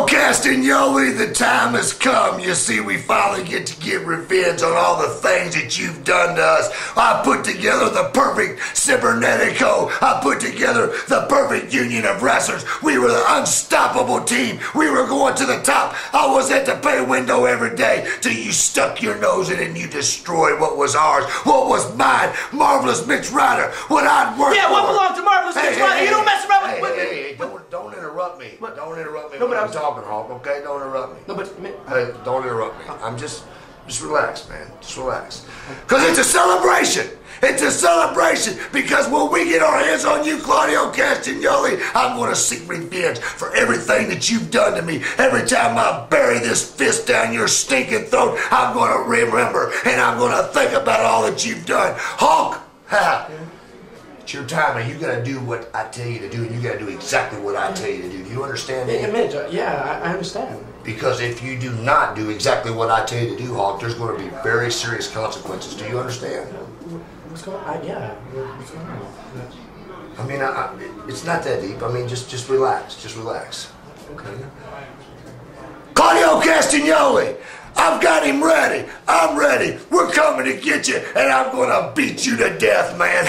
Castagnoli, the time has come. You see, we finally get to get revenge on all the things that you've done to us. I put together the perfect cybernetico. I put together the perfect union of wrestlers. We were the unstoppable team. We were going to the top. I was at the pay window every day till you stuck your nose in it and you destroyed what was ours, what was mine. Marvelous Mitch Ryder, what I'd worked for. Yeah, what belonged to Marvelous Mitch Ryder? You don't mess around with... Hey, don't interrupt me. What? Don't interrupt me No, when but I'm talking, Hulk, okay? Don't interrupt me. No, but... Hey, don't interrupt me. I'm just relax, man. Just relax. Because it's a celebration. It's a celebration because when we get our hands on you, Claudio Castagnoli, I'm going to seek revenge for everything that you've done to me. Every time I bury this fist down your stinking throat, I'm going to remember and I'm going to think about all that you've done. Hulk, it's your time and you got to do what I tell you to do and you got to do exactly what I tell you to do. Do you understand me? Yeah, Mitch, I understand. Because if you do not do exactly what I tell you to do, Hulk, there's going to be very serious consequences. Do you understand? What's going on? Yeah. What's going on? I mean, it's not that deep. I mean, just relax. Just relax. Okay. Claudio Castagnoli, I've got him ready. I'm ready. We're coming to get you, and I'm going to beat you to death, man.